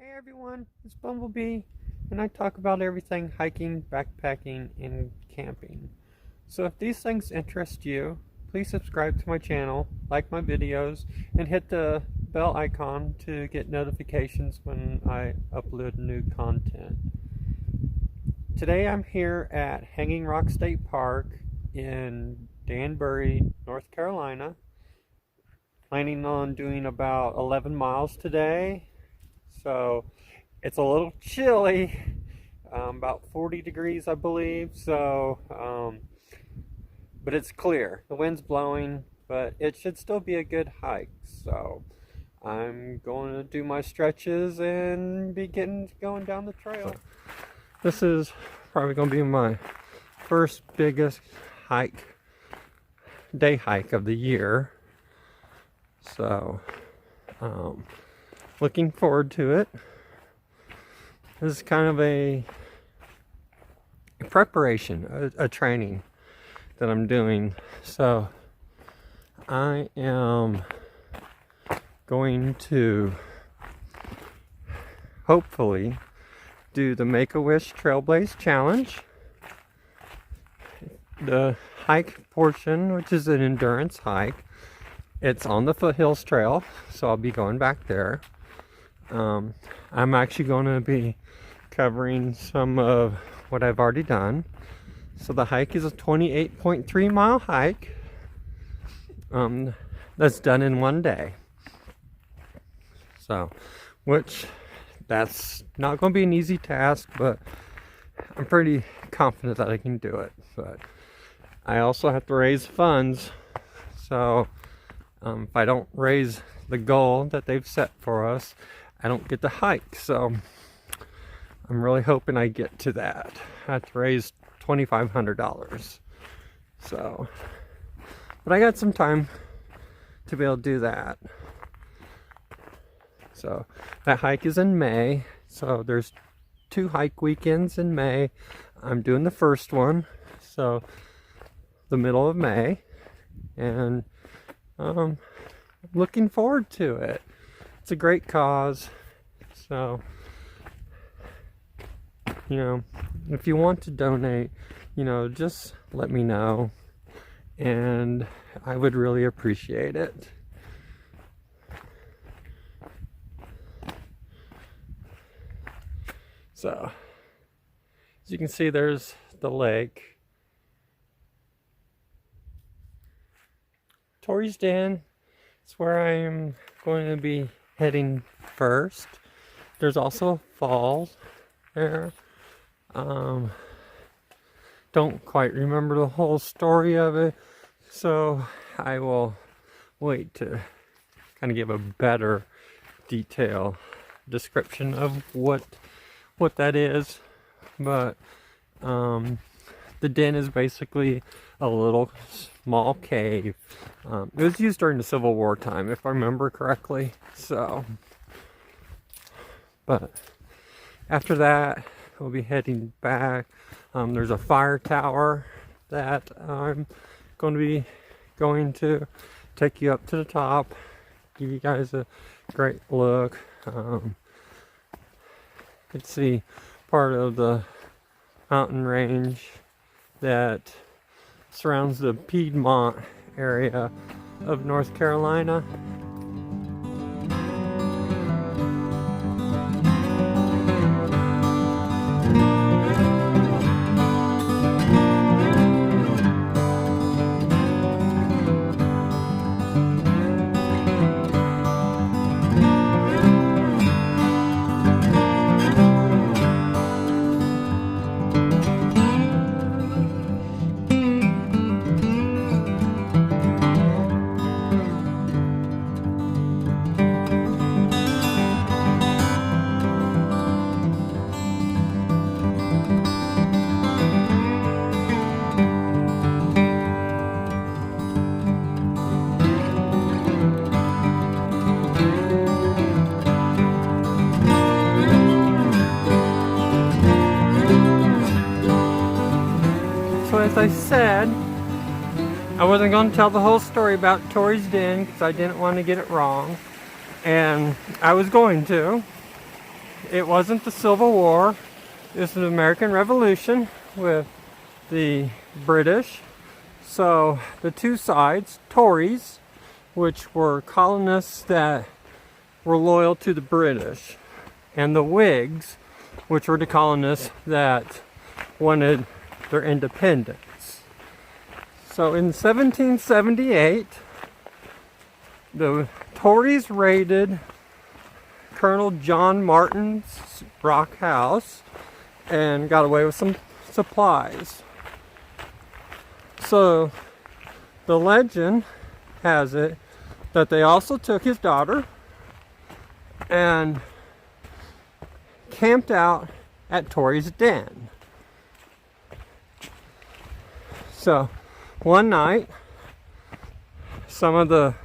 Hey everyone, it's Bumblebee, and I talk about everything hiking, backpacking, and camping. So if these things interest you, please subscribe to my channel, like my videos, and hit the bell icon to get notifications when I upload new content. Today I'm here at Hanging Rock State Park in Danbury, North Carolina. Planning on doing about 11 miles today. So it's a little chilly, about 40 degrees I believe, so but it's clear. The wind's blowing, but it should still be a good hike. So I'm going to do my stretches and be going down the trail. This is probably going to be my first biggest day hike of the year. So looking forward to it. This is kind of a preparation, a training that I'm doing. So I am going to hopefully do the Make-A-Wish Trailblaze Challenge. The hike portion, which is an endurance hike, it's on the Foothills Trail, so I'll be going back there. I'm actually going to be covering some of what I've already done. So the hike is a 28.3 mile hike that's done in one day. So, which that's not going to be an easy task, but I'm pretty confident that I can do it. But I also have to raise funds, so if I don't raise the goal that they've set for us, I don't get to hike. So I'm really hoping I get to that. I have to raise $2,500. So, but I got some time to be able to do that. So that hike is in May. So there's 2 hike weekends in May. I'm doing the first one, so the middle of May, and I'm looking forward to it. It's a great cause. So, if you want to donate, just let me know, and I would really appreciate it. So, as you can see, there's the lake. Torys Den. It's where I am going to be heading first. There's also falls there. Don't quite remember the whole story of it, so I will wait to kind of give a better detail description of what that is. But the den is basically a little small cave. It was used during the Civil War time, if I remember correctly. So, but after that, we'll be heading back. There's a fire tower that I'm going to be going to take you up to the top, give you guys a great look. You can see part of the mountain range that surrounds the Piedmont area of North Carolina. As I said, I wasn't going to tell the whole story about Torys Den because I didn't want to get it wrong, and I was going to, it wasn't the Civil War. It was the American Revolution with the British. So the two sides, Tories, which were colonists that were loyal to the British, and the Whigs, which were the colonists that wanted their independence. So in 1778, the Tories raided Colonel John Martin's rock house and got away with some supplies. So the legend has it that they also took his daughter and camped out at Torys Den. So one night, some of the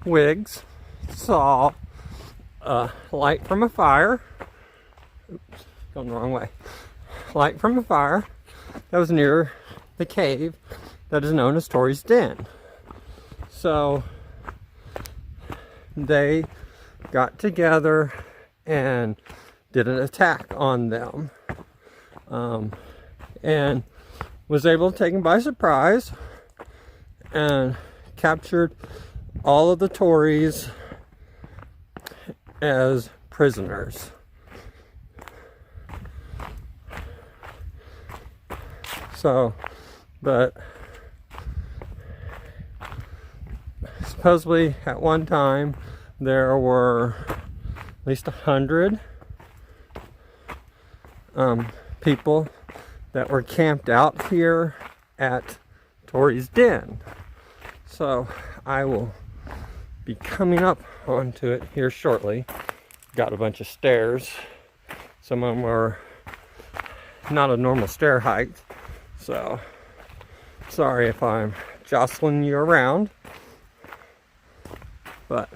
Whigs saw a light from a fire. Oops, going the wrong way. Light from a fire that was near the cave that is known as Torys Den. So they got together and did an attack on them, and was able to take them by surprise and captured all of the Tories as prisoners. So, but supposedly at one time there were at least 100 people that were camped out here at Torys Den. So I will be coming up onto it here shortly. Got a bunch of stairs. Some of them were not a normal stair height. So sorry if I'm jostling you around, but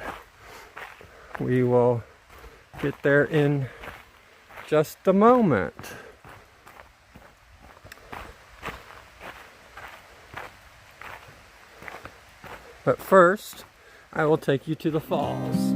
we will get there in just a moment. But first, I will take you to the falls.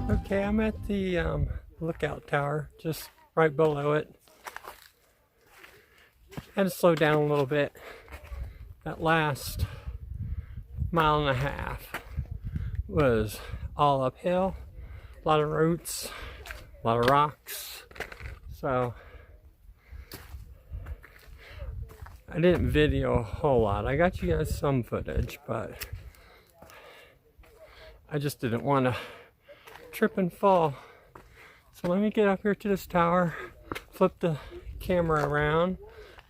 Okay, I'm at the lookout tower, just right below it. Had to slow down a little bit. That last mile and a half was all uphill, a lot of roots, a lot of rocks. So I didn't video a whole lot. I got you guys some footage, but I just didn't want to trip and fall. So let me get up here to this tower, flip the camera around,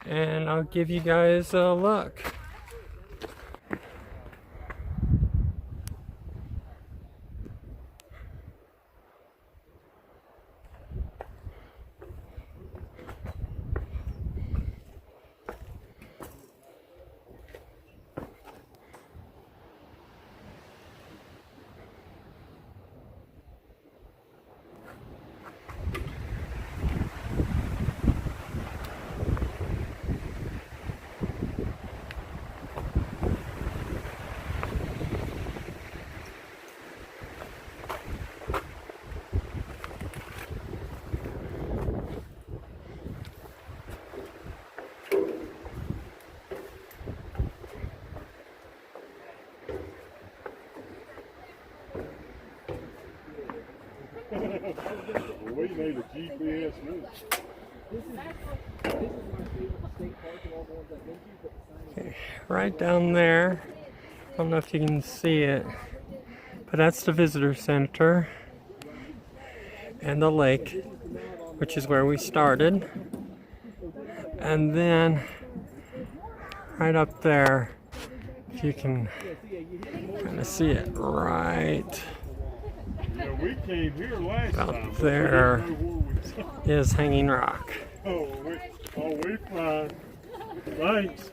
and I'll give you guys a look. We need a GPS route. Okay, right down there, I don't know if you can see it, but that's the visitor center and the lake, which is where we started. And then right up there, if you can kind of see it right Yeah, we came here last time. out there is Hanging Rock. Oh, we fine. Thanks.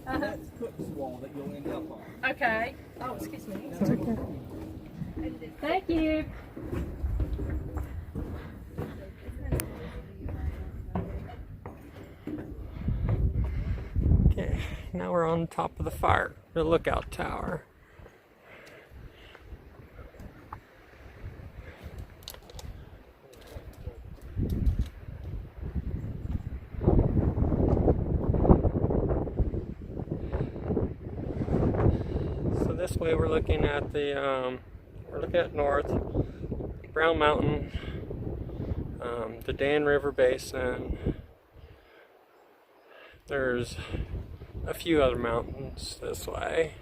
That's Cook's wall that you'll end up on. Okay. Oh, excuse me. It's okay. Thank you. Okay, now we're on top of the lookout tower. So this way we're looking at north, Brown Mountain, the Dan River Basin. There's a few other mountains this way.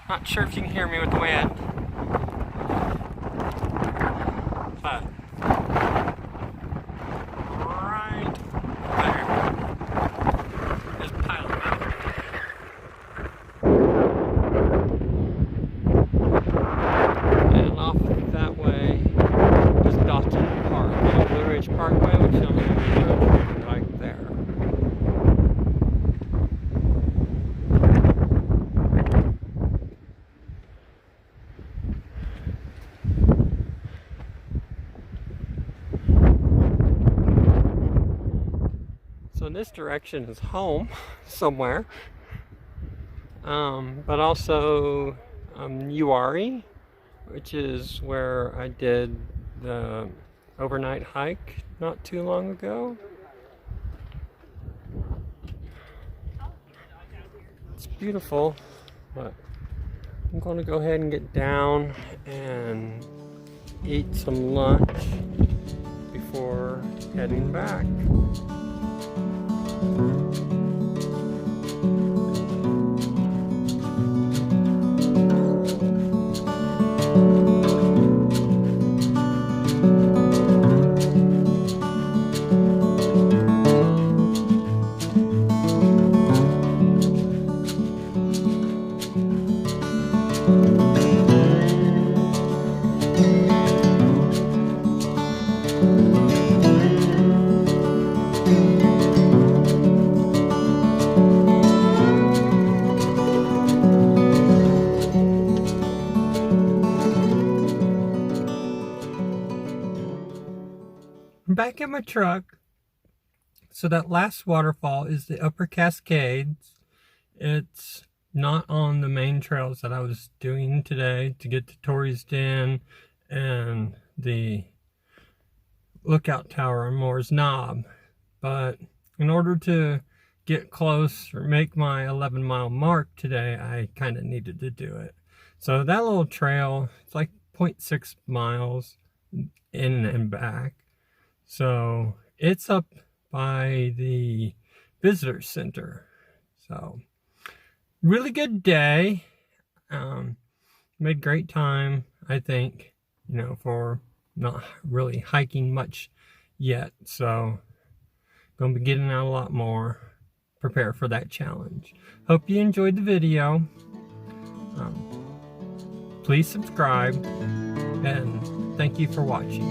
Not sure if you can hear me with the wind, but right there is Pilot Mountain. And off that way is Dawson Park, the Blue Ridge Parkway, which you'll know right there. So this direction is home somewhere, but also Uwharrie, which is where I did the overnight hike not too long ago. It's beautiful, but I'm going to go ahead and get down and eat some lunch before heading back. Back at my truck. So that last waterfall is the Upper Cascades. It's not on the main trails that I was doing today to get to Torys Den and the lookout tower on Moore's Knob. But in order to get close or make my 11-mile mark today, I kind of needed to do it. So that little trail, it's like 0.6 miles in and back. So it's up by the visitor center. So really good day. Made great time, I think, for not really hiking much yet. So gonna be getting out a lot more. Prepare for that challenge. Hope you enjoyed the video. Please subscribe, and thank you for watching.